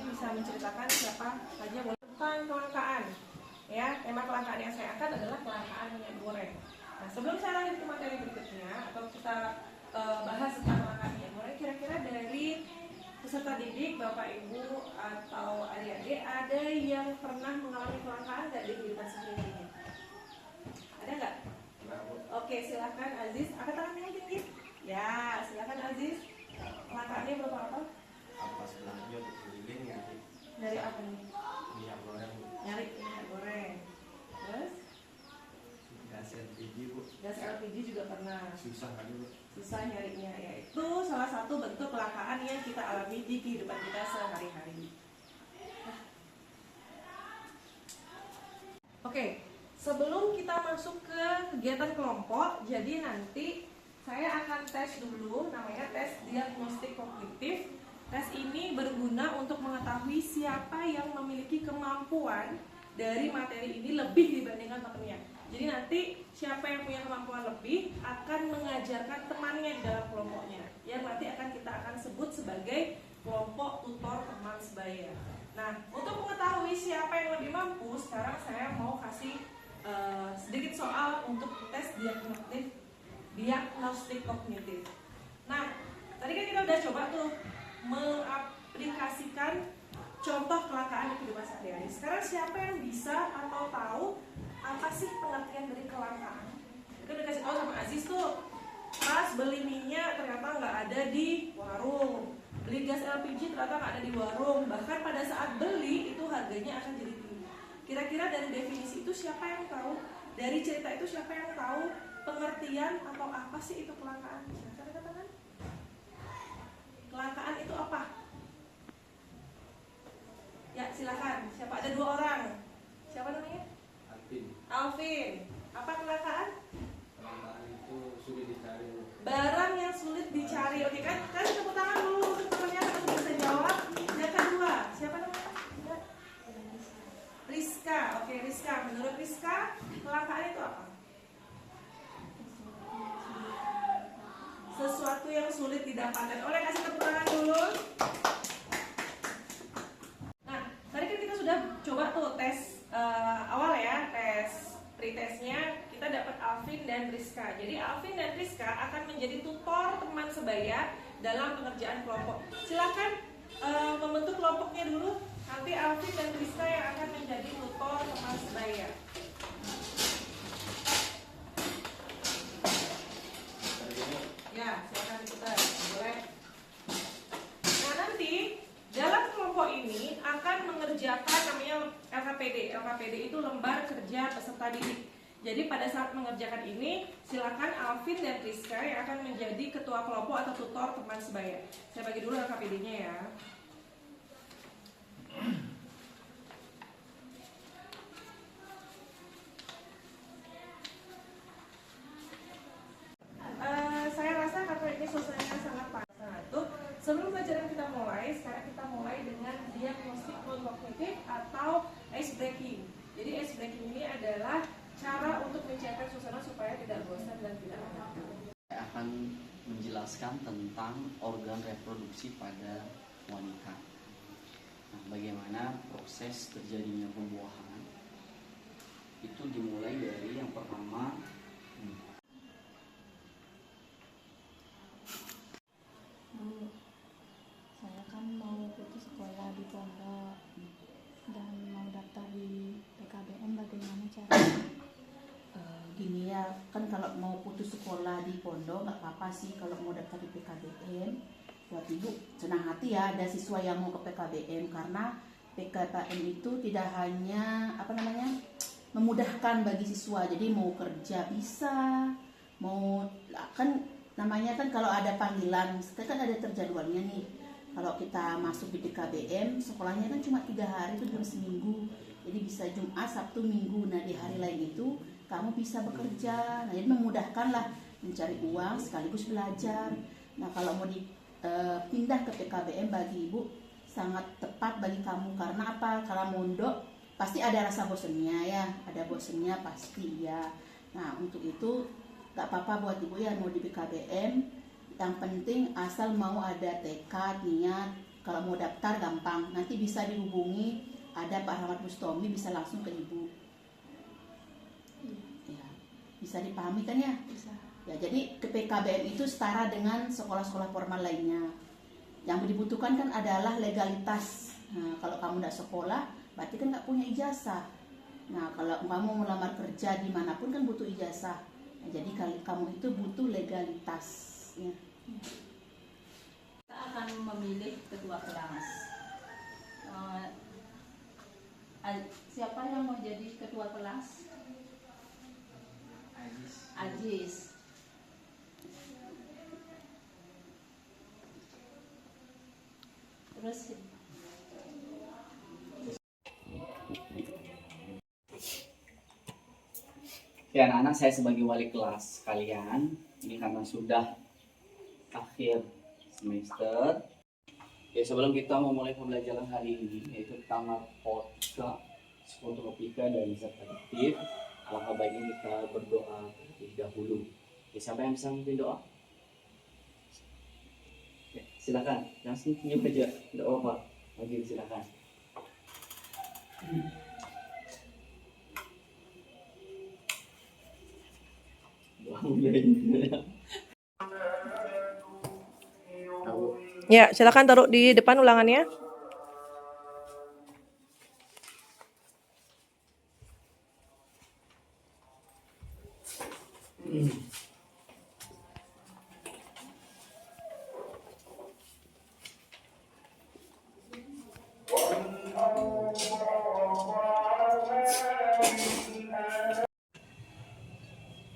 bisa menceritakan siapa saja boleh tentang kelangkaan. Ya, tema kelangkaan yang saya angkat adalah kelangkaan minyak goreng. Nah, sebelum saya lanjut ke materi berikutnya atau kita bahas tentang kelangkaan minyak goreng, kira-kira dari peserta didik, Bapak Ibu atau adik-adik ada yang pernah mengalami kelangkaan nggak di kehidupan sehari-harinya? Ada nggak? Oke, silakan Aziz. Angkat tangannya yang tinggi. Ya, silakan Aziz. Kelangkaannya berapa apa? Pas belanja untuk keliling ya. Dari apa nih? Minyak goreng. Nyari minyak goreng. Terus? Gas LPG bu. Gas LPG juga pernah. Susah kan bu? Susah nyarinya, yaitu salah satu bentuk kelangkaan yang kita alami di kehidupan kita sehari-hari. Oke, sebelum kita masuk ke kegiatan kelompok, jadi nanti saya akan tes dulu, namanya tes diagnostik kognitif. Tes ini berguna untuk mengetahui siapa yang memiliki kemampuan dari materi ini lebih dibandingkan temannya. Jadi nanti siapa yang punya kemampuan lebih akan mengajarkan temannya di dalam kelompoknya, yang nanti kita akan sebut sebagai kelompok tutor teman sebaya. Nah, untuk mengetahui siapa yang lebih mampu, sekarang saya mau kasih sedikit soal untuk tes diagnostik kognitif. Nah, tadi kan kita udah coba tuh mengaplikasikan contoh kelangkaan di kehidupan sehari-hari. Sekarang siapa yang bisa atau tahu apa sih pengertian dari kelangkaan? Kita udah kasih tahu sama Aziz tuh, pas beli minyak ternyata nggak ada di warung, beli gas LPG ternyata nggak ada di warung, bahkan pada saat beli itu harganya akan jadi tinggi. Kira-kira dari definisi itu siapa yang tahu? Dari cerita itu siapa yang tahu pengertian atau apa sih itu kelangkaan? Silakan katakan. Kelangkaan itu apa? Ya, silakan. Siapa? Ada 2 orang. Siapa namanya? Alvin. Apa kelangkaan? Kelangkaan itu sulit dicari. Barang yang sulit dicari. Oke kan? Kasih tepuk tangan dulu untuk temannya karena bisa jawab. Yang kedua, siapa namanya? Rizka. Oke, Rizka. Menurut Rizka, kelangkaan itu apa? Sesuatu yang sulit didapatkan. Oleh kasih tepuk tangan dulu. Nah, tadi kan kita sudah coba tuh tes awal ya, tes pretestnya kita dapat Alvin dan Rizka. Jadi Alvin dan Rizka akan menjadi tutor teman sebaya dalam pengerjaan kelompok. Silakan membentuk kelompoknya dulu. Nanti Alvin dan Rizka yang akan menjadi tutor teman sebaya. Ya, silakan diputar. Boleh. Nah, nanti dalam kelompok ini akan mengerjakan namanya LKPD. LKPD itu lembar kerja peserta didik. Jadi pada saat mengerjakan ini, silakan Alvin dan Rizka yang akan menjadi ketua kelompok atau tutor teman sebaya. Saya bagi dulu LKPD-nya ya. Saya rasa karena ini suasananya sangat panas. Nah, itu sebelum pelajaran kita mulai, sekarang kita mulai dengan diagnostik kognitif atau ice breaking. Jadi ice breaking ini adalah cara untuk mencairkan suasana supaya tidak bosan dan tidak mengantuk. Saya akan menjelaskan tentang organ reproduksi pada wanita. Nah, bagaimana proses terjadinya pembuahan? Itu dimulai dari yang pertama. Bu, saya kan mau putus sekolah di pondok dan mau daftar di PKBM, bagaimana caranya? Gini ya, kan kalau mau putus sekolah di pondok nggak apa-apa sih kalau mau daftar di PKBM. Buat ibu senang hati ya ada siswa yang mau ke PKBM, karena PKBM itu tidak hanya memudahkan bagi siswa, jadi mau kerja bisa, mau kan namanya kan kalau ada panggilan, kan ada terjadwalnya nih. Kalau kita masuk di PKBM, sekolahnya kan cuma 3 hari itu dalam seminggu, jadi bisa Jumat, Sabtu, Minggu. Nah di hari lain itu kamu bisa bekerja, nah jadi memudahkan lah mencari uang sekaligus belajar. Nah kalau mau pindah ke PKBM bagi ibu sangat tepat bagi kamu, karena apa? Karena mondok pasti ada rasa bosennya ya, ada bosennya pasti ya. Nah untuk itu gak apa-apa buat ibu yang mau di PKBM, yang penting asal mau ada tekad, niat kalau mau daftar gampang, nanti bisa dihubungi, ada Pak Rahmat Bustomi, bisa langsung ke ibu. Ya, bisa dipahami kan ya? Bisa. Ya, jadi PKBM itu setara dengan sekolah-sekolah formal lainnya. Yang dibutuhkan kan adalah legalitas. Nah, kalau kamu tidak sekolah, berarti kan nggak punya ijazah. Nah, kalau kamu melamar kerja dimanapun kan butuh ijazah. Nah, jadi kamu itu butuh legalitas. Ya. Kita akan memilih ketua kelas. Siapa yang mau jadi ketua kelas? Ajis. Terus Ya anak-anak, saya sebagai wali kelas kalian, ini karena sudah akhir semester. Ya sebelum kita memulai pembelajaran hari ini, yaitu tentang narkotika, psikotropika dan zat adiktif, alangkah baiknya kita berdoa terlebih dahulu. Ya, siapa yang bisa memimpin doa? Ya, silakan, langsung senyum aja, tidak apa-apa. Lagi silakan. Doa mulai. Ya, silakan taruh di depan ulangannya.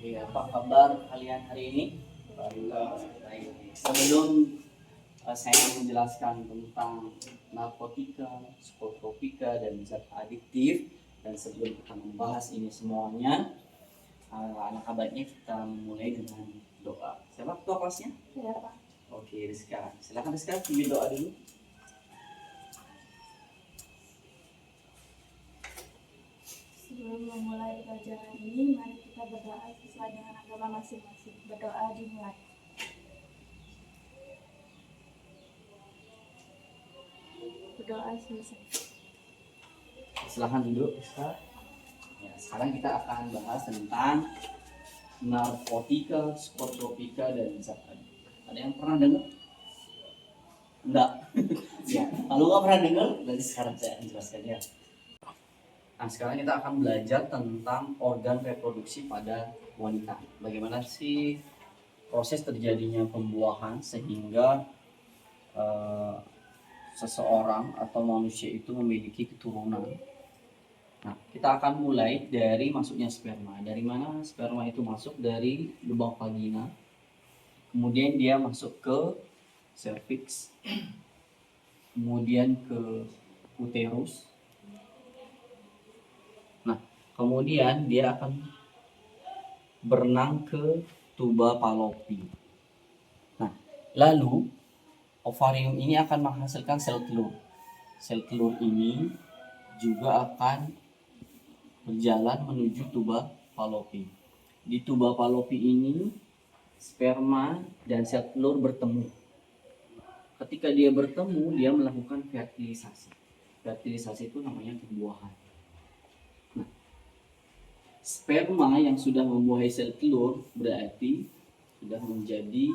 Ya, apa kabar kalian hari ini? Baik. Sebelum saya menjelaskan tentang narkotika, psikotropika, dan zat adiktif, dan sebelum kita membahas ini semuanya, alangkah baiknya kita mulai dengan doa. Siapa ketua kelasnya? Ya, Pak. Oke, Rizka. Silakan Rizka, pimpin doa dulu. Sebelum memulai pelajaran ini, mari kita berdoa sesuai dengan agama masing-masing. Berdoa dimulai. Berdoa selesai. Silahkan duduk, Rizka. Ya, sekarang kita akan bahas tentang narkotika, psikotropika, dan zat adiktif. Ada yang pernah dengar? Enggak. Ya, kalau nggak pernah dengar, nanti sekarang saya menjelaskan ya. Nah, sekarang kita akan belajar tentang organ reproduksi pada wanita. Bagaimana sih proses terjadinya pembuahan sehingga seseorang atau manusia itu memiliki keturunan. Nah, kita akan mulai dari masuknya sperma. Dari mana sperma itu masuk? Dari lubang vagina. Kemudian dia masuk ke cervix. Kemudian ke uterus. Nah, kemudian dia akan berenang ke tuba Fallopi. Nah, lalu ovarium ini akan menghasilkan sel telur. Sel telur ini juga akan berjalan menuju tuba Fallopi. Di tuba Fallopi ini sperma dan sel telur bertemu. Ketika dia bertemu, dia melakukan fertilisasi. Fertilisasi itu namanya pembuahan. Nah, sperma yang sudah membuahi sel telur berarti sudah menjadi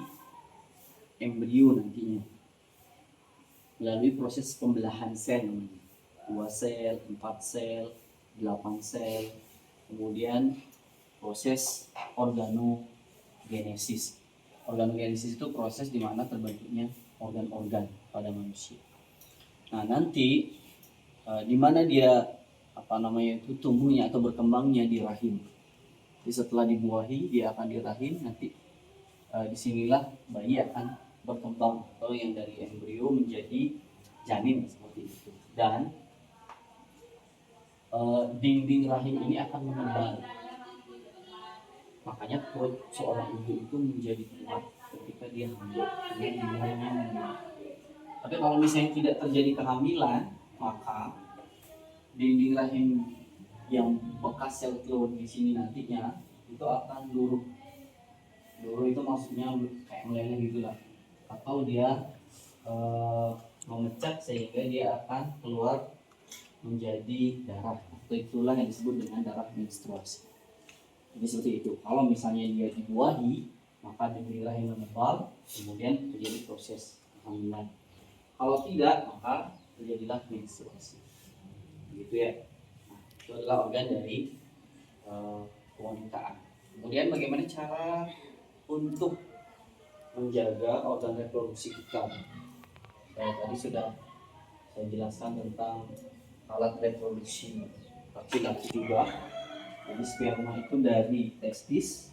embrio nantinya melalui proses pembelahan sel, 2 sel, 4 sel, 8 sel, kemudian proses organogenesis. Organogenesis itu proses di mana terbentuknya organ-organ pada manusia. Nah, nanti di mana dia itu tumbuhnya atau berkembangnya di rahim. Jadi setelah dibuahi dia akan di rahim, nanti disinilah bayi akan berkembang atau yang dari embrio menjadi janin seperti itu. Dan dinding rahim ini akan mengembang. Makanya perut seorang ibu itu menjadi kuat ketika dia hamil. Tapi kalau misalnya tidak terjadi kehamilan, maka dinding rahim yang bekas sel telur di sini nantinya itu akan luruh. Luruh itu maksudnya kayak meleleh gitulah, atau dia memecah sehingga dia akan keluar menjadi darah. Itulah yang disebut dengan darah menstruasi. Jadi seperti itu. Kalau misalnya dia dibuahi, maka diberilah yang menebal, kemudian terjadi proses kehamilan. Kalau tidak, maka terjadilah menstruasi. Begitu ya. Nah, itu adalah organ dari kewanitaan. Kemudian bagaimana cara untuk menjaga organ reproduksi kita? Tadi sudah saya jelaskan tentang alat reproduksi laki-laki juga. Jadi sperma itu dari testis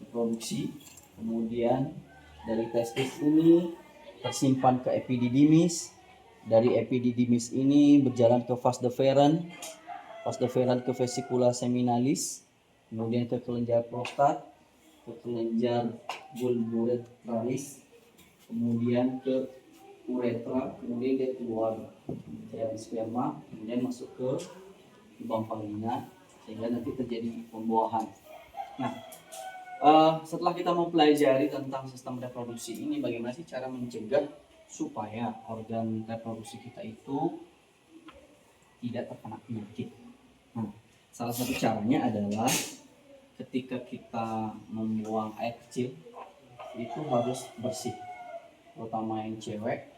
diproduksi, kemudian dari testis ini tersimpan ke epididymis, dari epididymis ini berjalan ke vas deferens ke vesicula seminalis, kemudian ke kelenjar prostat, ke kelenjar bulboretralis, kemudian ke uretra, kemudian dia keluar dari sperma, kemudian masuk ke lubang vagina sehingga nanti terjadi pembuahan. Nah, setelah kita mempelajari tentang sistem reproduksi ini, bagaimana sih cara mencegah supaya organ reproduksi kita itu tidak terkena penyakit? Nah, salah satu caranya adalah ketika kita membuang air kecil itu harus bersih, terutama yang cewek.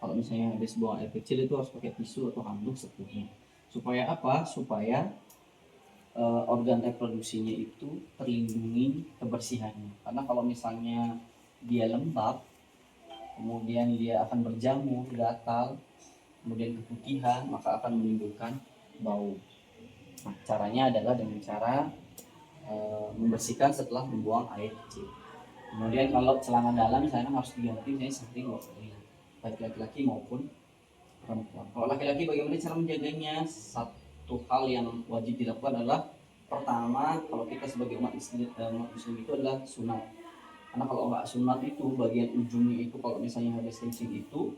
Kalau misalnya habis buang air kecil itu harus pakai tisu atau handuk secukupnya. Supaya apa? Supaya organ reproduksinya itu terlindungi kebersihannya. Karena kalau misalnya dia lembab, kemudian dia akan berjamur, gatal, kemudian keputihan, maka akan menimbulkan bau. Nah, caranya adalah dengan cara membersihkan setelah membuang air kecil. Kemudian kalau celana dalam misalnya harus diganti misalnya sehari 2 kali, baik laki-laki maupun perempuan. Kalau laki-laki bagaimana cara menjaganya? Satu hal yang wajib dilakukan adalah pertama, kalau kita sebagai umat muslim itu adalah sunat. Karena kalau nggak sunat itu bagian ujungnya itu kalau misalnya habis kencing itu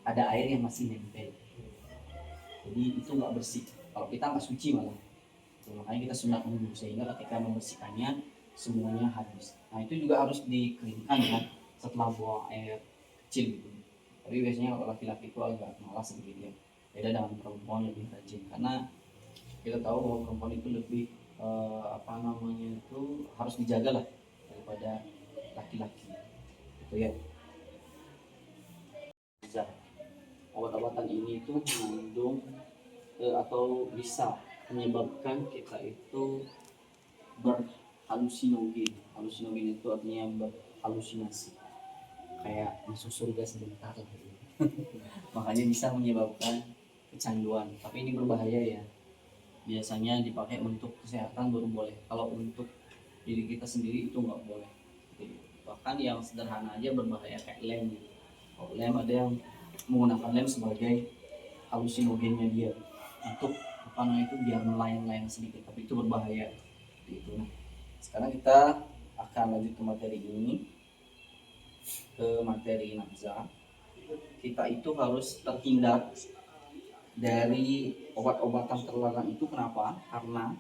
ada air yang masih nempel. Jadi itu nggak bersih. Kalau kita nggak suci malah. Makanya kita sunat dulu sehingga ketika membersihkannya semuanya habis. Nah itu juga harus dikeringkan kan setelah buang air kecil gitu. Tapi biasanya kalau laki-laki itu agak malas sedikit ya. Beda dengan perempuan lebih rajin karena kita tahu bahwa perempuan itu lebih itu harus dijaga lah daripada laki-laki. Itu ya. Obat-obatan ini itu mengandung atau bisa menyebabkan kita itu berhalusinogen. Halusinogen itu artinya berhalusinasi, kayak masuk surga sebentar lah. Makanya bisa menyebabkan kecanduan. Tapi ini berbahaya ya. Biasanya dipakai untuk kesehatan baru boleh. Kalau untuk diri kita sendiri itu nggak boleh. Bahkan yang sederhana aja berbahaya kayak lem. Kalau lem ada yang menggunakan lem sebagai halusinogennya dia untuk itu biar melayang-layang sedikit, tapi itu berbahaya. Gitu. Nah, sekarang kita akan lanjut ke materi ini, ke materi nafza. Kita itu harus terhindar dari obat-obatan terlarang itu. Kenapa? Karena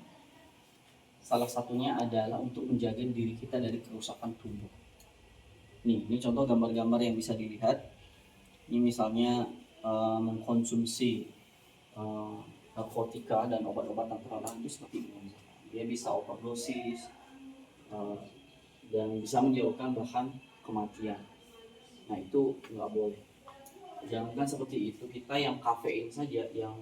salah satunya adalah untuk menjaga diri kita dari kerusakan tubuh. Ini contoh gambar-gambar yang bisa dilihat. Ini misalnya mengkonsumsi narkotika dan obat-obatan terlarang itu seperti ini. Dia bisa overdosis dan bisa menyebabkan bahkan kematian. Nah itu nggak boleh. Jangan seperti itu, kita yang kafein saja, yang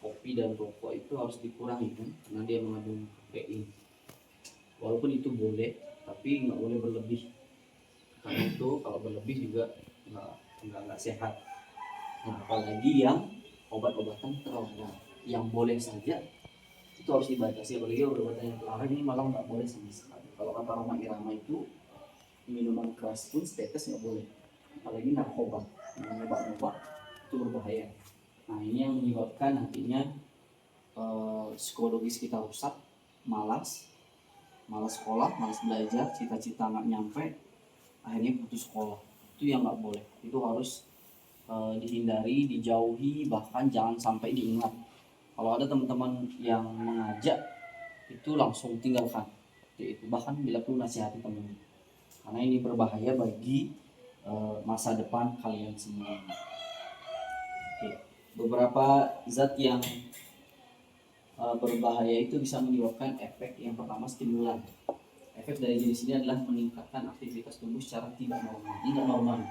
kopi dan rokok itu harus dikurangi kan, karena dia mengandung kafein. Walaupun itu boleh, tapi nggak boleh berlebih. Karena itu kalau berlebih juga nggak sehat. Nah, apalagi yang obat-obatan terlarang, yang boleh saja itu harus dibatasi. Apalagi obat-obatan yang terlarang ini malah nggak boleh sama sekali. Kalau kata Roma Irama itu minuman keras pun status nggak boleh. Apalagi narkoba, narkoba itu berbahaya. Nah ini yang menyebabkan nantinya psikologis kita rusak, malas sekolah, malas belajar, cita-cita nggak nyampe, akhirnya putus sekolah. Itu yang nggak boleh. Itu harus dihindari, dijauhi, bahkan jangan sampai diingat. Kalau ada teman-teman yang mengajak itu langsung tinggalkan. Itu bahkan bila perlu nasihati teman, karena ini berbahaya bagi masa depan kalian semua. Oke. Beberapa zat yang berbahaya itu bisa menyebabkan efek yang pertama stimulan. Efek dari jenis ini adalah meningkatkan aktivitas tubuh secara tidak normal.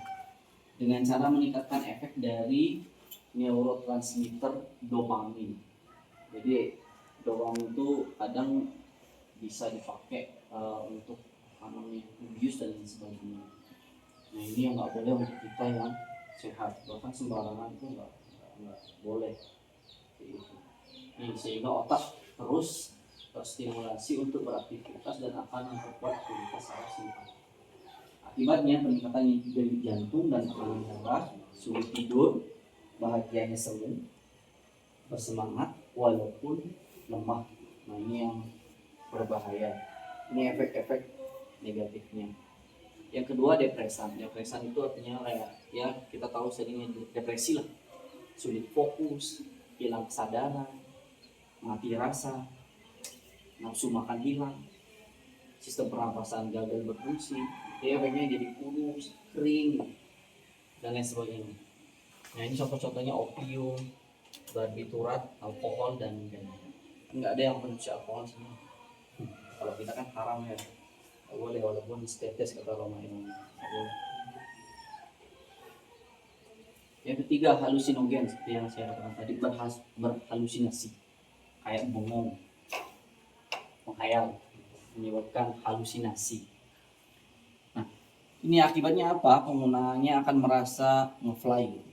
Dengan cara meningkatkan efek dari neurotransmitter dopamin. Jadi dopamin itu kadang bisa dipakai untuk abuse dan sebagainya. Nah ini yang nggak boleh untuk kita yang sehat, bahkan sembarangan itu nggak boleh. Sehingga otak terus terstimulasi untuk beraktivitas dan akan memperkuat aktivitas saraf simpatik. Akibatnya peningkatan dari jantung dan tekanan darah, sulit tidur, bahagianya semu, bersemangat walaupun lemah. Nah ini yang berbahaya. Ini efek-efek negatifnya. Yang kedua depresan. Depresan itu artinya ya kita tahu seringnya depresi lah. Sulit fokus, hilang kesadaran, mati rasa, nafsu makan hilang, sistem pernapasan gagal berfungsi, efeknya jadi kurus, kering, dan lain sebagainya. Nah ini contoh-contohnya opium, barbiturat, alkohol, dan nggak ada yang konsumsi alkohol sih. Kalau kita kan haram ya, nggak boleh walaupun tetes kata Roma ini. Yang ketiga halusinogen, seperti yang saya katakan tadi, berhalusinasi, kayak bengong, menghayal, menyebabkan halusinasi. Nah, ini akibatnya apa? Penggunaannya akan merasa ngefly,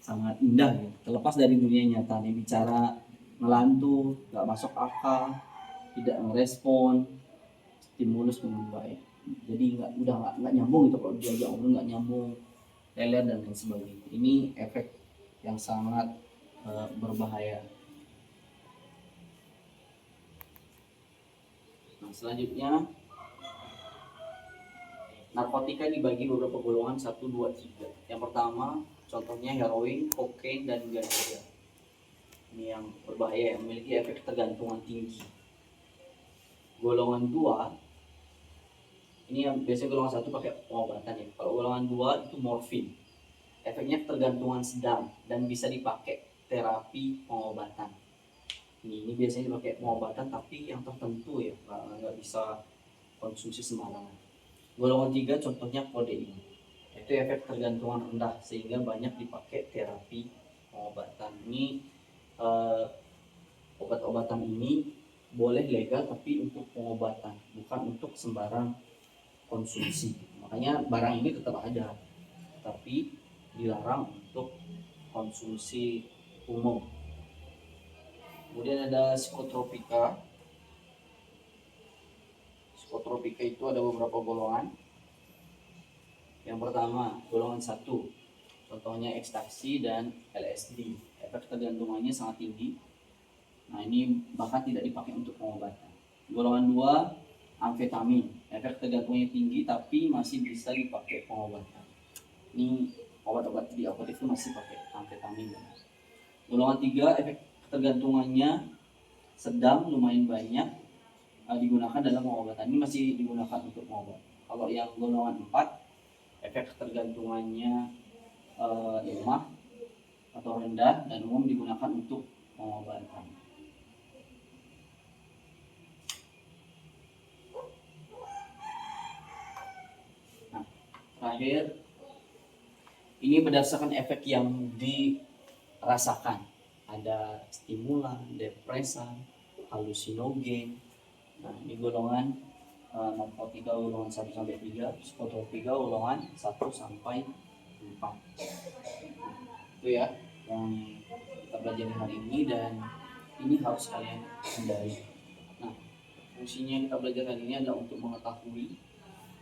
sangat indah, ya. Terlepas dari dunia nyata, nih bicara ngelantur, nggak masuk akal, tidak merespon, stimulus menumbai. Jadi udah nggak nyambung itu, kalau diajak ngobrol nggak nyambung, leler dan lain sebagainya. Ini efek yang sangat berbahaya. Nah, selanjutnya narkotika dibagi beberapa golongan 1, 2, 3. Yang pertama contohnya heroin, kokain, dan ganja. Ini yang berbahaya, yang memiliki efek ketergantungan tinggi. Golongan 2 ini yang biasanya golongan 1 pakai pengobatan ya. Kalau golongan 2 itu morfin. Efeknya ketergantungan sedang dan bisa dipakai terapi pengobatan. Ini biasanya dipakai pengobatan tapi yang tertentu ya, nggak bisa konsumsi sembarangan. Golongan 3 contohnya kodein. Itu efek ketergantungan rendah sehingga banyak dipakai terapi pengobatan. Ini obat-obatan ini boleh legal tapi untuk pengobatan, bukan untuk sembarang konsumsi. Makanya barang ini tetap ada, tapi dilarang untuk konsumsi umum. Kemudian ada psikotropika. Psikotropika itu ada beberapa golongan. Yang pertama golongan 1, contohnya ekstasi dan LSD. Efek ketergantungannya sangat tinggi. Nah ini bahkan tidak dipakai untuk pengobatan. Golongan 2 amfetamin, efek ketergantungannya tinggi tapi masih bisa dipakai pengobatan. Ini obat-obat di apotek itu masih pakai amfetamin. Golongan 3 efek ketergantungannya sedang, lumayan banyak, digunakan dalam pengobatan. Ini masih digunakan untuk pengobatan. Kalau yang golongan 4 efek ketergantungannya lemah atau rendah dan umum digunakan untuk pengobatan. Terakhir, ini berdasarkan efek yang dirasakan. Ada stimulan, depresan, halusinogen. Nah, ini golongan narkotika golongan 1 sampai 3, psikotropika golongan 1 sampai 4. Itu ya yang kita pelajari hari ini dan ini harus kalian hindari. Nah, fungsinya kita belajar hari ini adalah untuk mengetahui.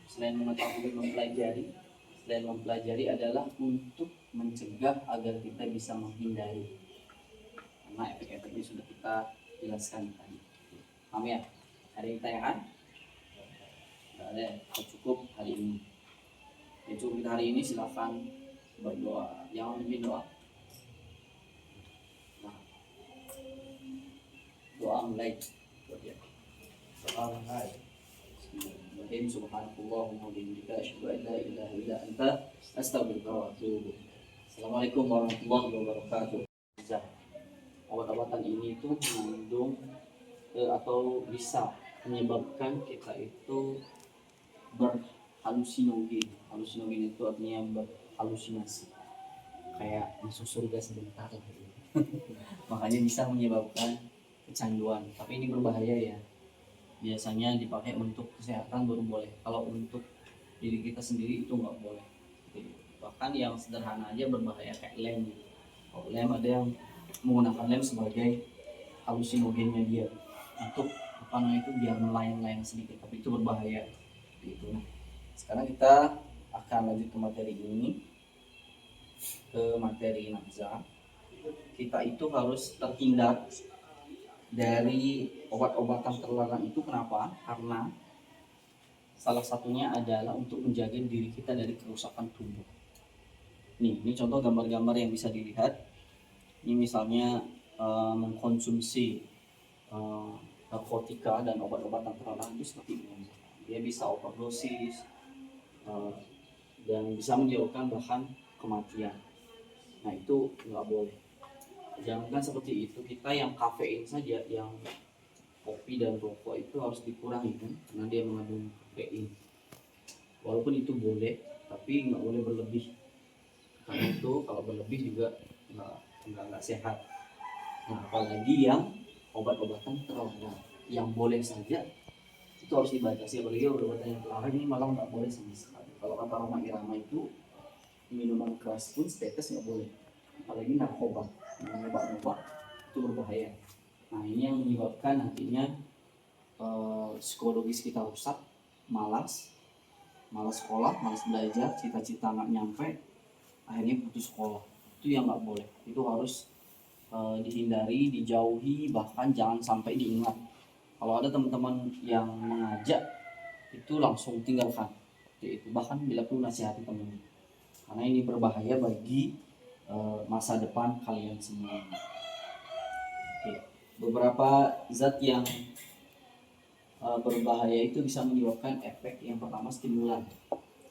Selain mengetahui, mempelajari adalah untuk mencegah agar kita bisa menghindari. Karena efek-efeknya sudah kita jelaskan tadi. Paham ya? Ada yang ditanyakan? Tidak ada, cukup hari ini. Ya cukup kita hari ini, silakan berdoa. Jangan memimpin doa. Nah, doa mulai. Subhanallah wa bihamdika asyhadu an la ilaha illa anta Astagfirullahaladzim. Assalamualaikum warahmatullahi wabarakatuh. Obat-obatan ini itu mengandung atau bisa menyebabkan kita itu berhalusinogen. Halusinogen itu artinya berhalusinasi, kayak masuk surga sebentar gitu. Makanya bisa menyebabkan kecanduan. Tapi ini berbahaya ya. Biasanya dipakai untuk kesehatan baru boleh. Kalau untuk diri kita sendiri itu nggak boleh. Bahkan yang sederhana aja berbahaya kayak lem. Kalau lem ada yang menggunakan lem sebagai halusinogennya dia untuk apa namanya itu biar melayang-layang sedikit, tapi itu berbahaya gitu. Nah, sekarang kita akan lanjut ke materi ini, ke materi nafza. Kita itu harus terhindar dari obat-obatan terlarang itu. Kenapa? Karena salah satunya adalah untuk menjaga diri kita dari kerusakan tubuh. Ini contoh gambar-gambar yang bisa dilihat. Ini misalnya mengkonsumsi narkotika dan obat-obatan terlarang itu seperti ini. Dia bisa overdosis dan bisa menyebabkan bahkan kematian. Nah itu nggak boleh. Jangan seperti itu, kita yang kafein saja, yang kopi dan rokok itu harus dikurangi kan, karena dia mengandung kafein. Walaupun itu boleh, tapi nggak boleh berlebih. Karena itu kalau berlebih juga nggak sehat. Nah apalagi yang obat-obatan terlarang, yang boleh saja itu harus dibatasi. Apalagi obat-obatan yang terlarang ini malah nggak boleh sama sekali. Kalau kata Roma Irama itu minuman keras pun tetes nggak boleh, apalagi narkoba. Nyoba-nyoba itu berbahaya. Nah ini yang menyebabkan nantinya psikologis kita rusak, malas sekolah, malas belajar, cita-cita nggak nyampe, akhirnya putus sekolah. Itu yang nggak boleh. Itu harus dihindari, dijauhi, bahkan jangan sampai diingat. Kalau ada teman-teman yang mengajak itu langsung tinggalkan. Itu bahkan bila perlu nasihati teman, karena ini berbahaya bagi masa depan kalian semua. Oke. Beberapa zat yang berbahaya itu bisa menyebabkan efek. Yang pertama stimulan.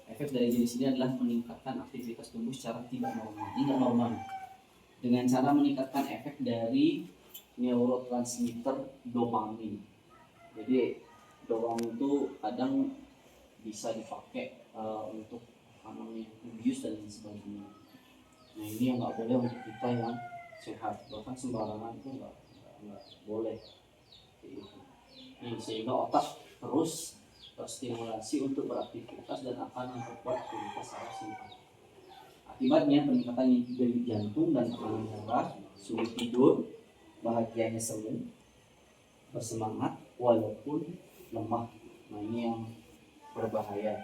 Efek dari jenis ini adalah meningkatkan aktivitas tubuh secara tidak normal. Dengan cara meningkatkan efek dari neurotransmitter dopamin. Jadi dopamin itu kadang bisa dipakai untuk abuse dan sebagainya. Nah ini yang nggak boleh untuk kita yang sehat, bahkan sembarangan itu nggak boleh. Ini sehingga otak terus terstimulasi untuk beraktivitas dan akan memperkuat aktivitas saraf simpati. Akibatnya peningkatan denyut jantung dan tekanan darah, sulit tidur, bahagianya semu, bersemangat walaupun lemah. Nah ini yang berbahaya.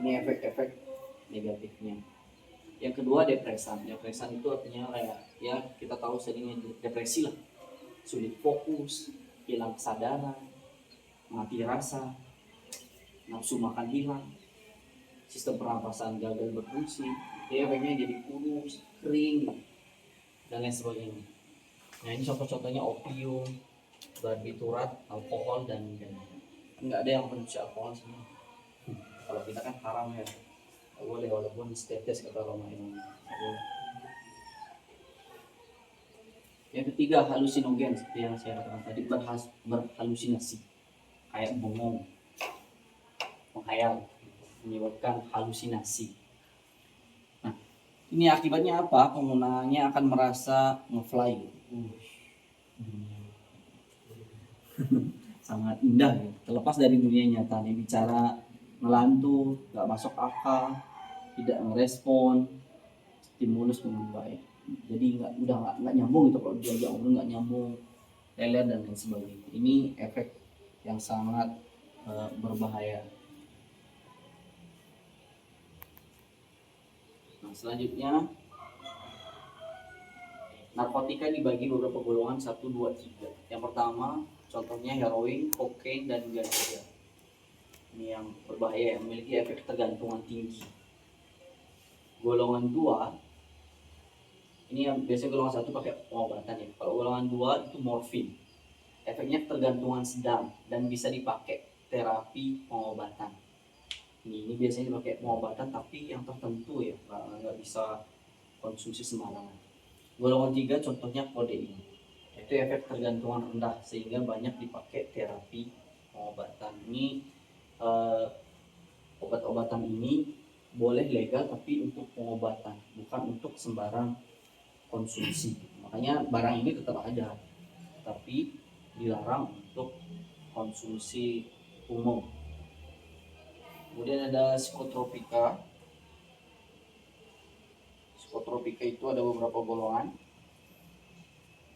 Ini efek-efek negatifnya. Yang kedua depresan. Depresan itu artinya kayak ya kita tahu seringnya depresi lah. Sulit fokus, hilang kesadaran, mati rasa, nafsu makan hilang, sistem pernapasan gagal berfungsi, dia efeknya jadi kurus, kering, dan lain sebagainya. Nah ini contoh-contohnya opium, barbiturat, alkohol, dan nggak ada yang konsumsi alkohol semua. Kalau kita kan haram ya. Boleh walaupun tetes kata Roma ini. Yang ketiga halusinogen, seperti yang saya katakan tadi, berhalusinasi, kayak bengong, menghayal, menyebabkan halusinasi. Nah ini akibatnya apa? Penggunaannya akan merasa ngefly, sangat indah ya. Terlepas dari dunia nyata nih, bicara ngelantur, nggak masuk akal, tidak merespon stimulus dengan baik. Jadi udah nggak nyambung itu, kalau diajak ngobrol nggak nyambung, lelet dan lain sebagainya. Ini efek yang sangat berbahaya. Nah selanjutnya narkotika dibagi beberapa golongan 1, 2, 3. Yang pertama contohnya heroin, kokain, dan ganja. Ini yang berbahaya, yang memiliki efek ketergantungan tinggi. Golongan 2 ini yang biasanya golongan 1 pakai pengobatan ya. Kalau golongan 2 itu morfin, efeknya ketergantungan sedang dan bisa dipakai terapi pengobatan. Ini biasanya dipakai pengobatan tapi yang tertentu ya, nggak bisa konsumsi sembarangan. Golongan 3 contohnya kodein, itu efek tergantungan rendah sehingga banyak dipakai terapi pengobatan. Ini obat-obatan ini boleh legal tapi untuk pengobatan, bukan untuk sembarang konsumsi. Makanya barang ini tetap ada, tapi dilarang untuk konsumsi umum. Kemudian ada psikotropika. Psikotropika itu ada beberapa golongan.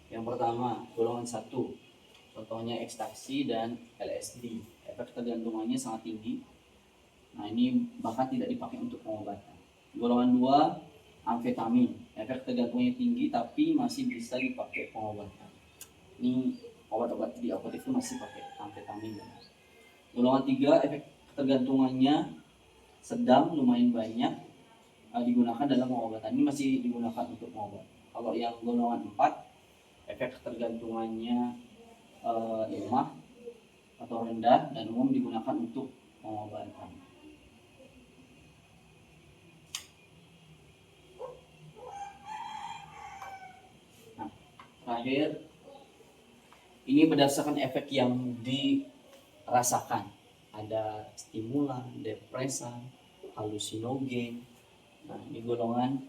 Yang pertama, golongan 1, contohnya ekstasi dan LSD. Efek tergantungannya sangat tinggi. Nah, ini bahkan tidak dipakai untuk pengobatan. Golongan 2, amfetamin. Efek tergantungnya tinggi tapi masih bisa dipakai pengobatan. Ini obat-obat di apotek itu masih pakai amfetamin. Golongan 3, efek tergantungannya sedang, lumayan banyak, digunakan dalam pengobatan. Ini masih digunakan untuk pengobatan. Kalau yang golongan 4, efek tergantungannya lemah atau rendah dan umum digunakan untuk pengobatan. Nah, terakhir, ini berdasarkan efek yang dirasakan. Ada stimulan, depresan, halusinogen. Nah, ini golongan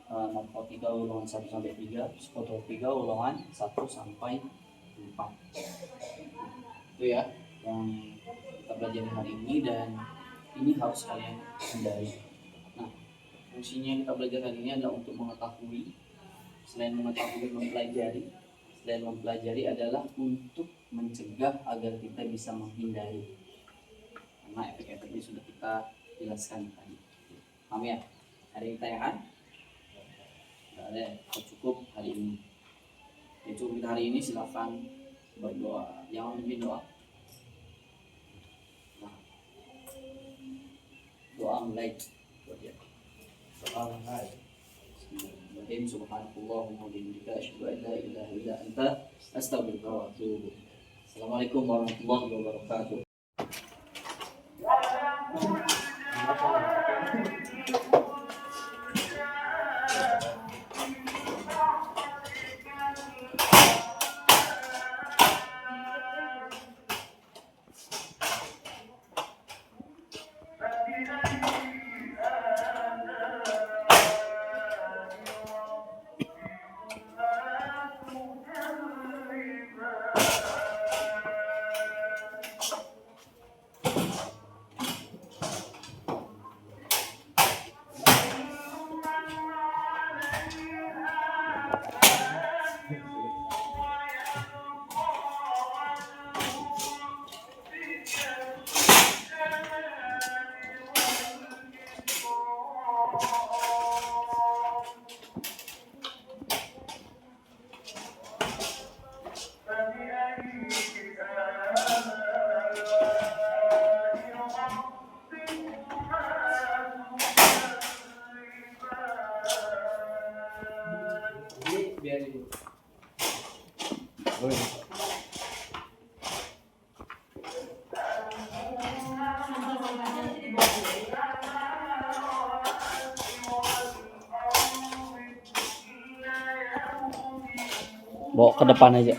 narkotika golongan 1 sampai 3, psikotropika golongan 1 sampai 4. Itu ya yang kita pelajari hari ini, dan ini harus kalian hindari. Nah, fungsinya kita belajar hari ini adalah untuk mengetahui. Selain mengetahui, mempelajari adalah untuk mencegah agar kita bisa menghindari, karena efek-efeknya sudah kita jelaskan tadi. Paham ya? Ada yang ditanyakan? Tidak ada, cukup hari ini. Ya, cukup kita hari ini, silakan berdoa. Jangan mungkin doa. Nah, doa mulai buat dia. Subhanallahumma wa bihamdika asyhadu an la ilaha illa anta astaghfiruka wa atubu ilaik. Assalamualaikum warahmatullahi wabarakatuh. Bawa ke depan aja.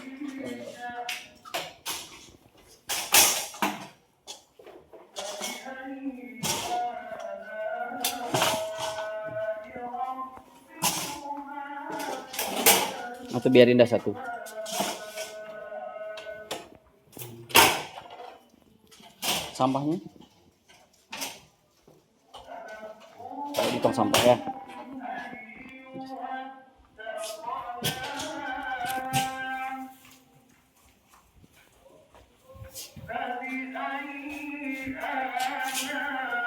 Atau biarin dah satu. Sampahnya taruh di tong sampah ya. فبأي آلاء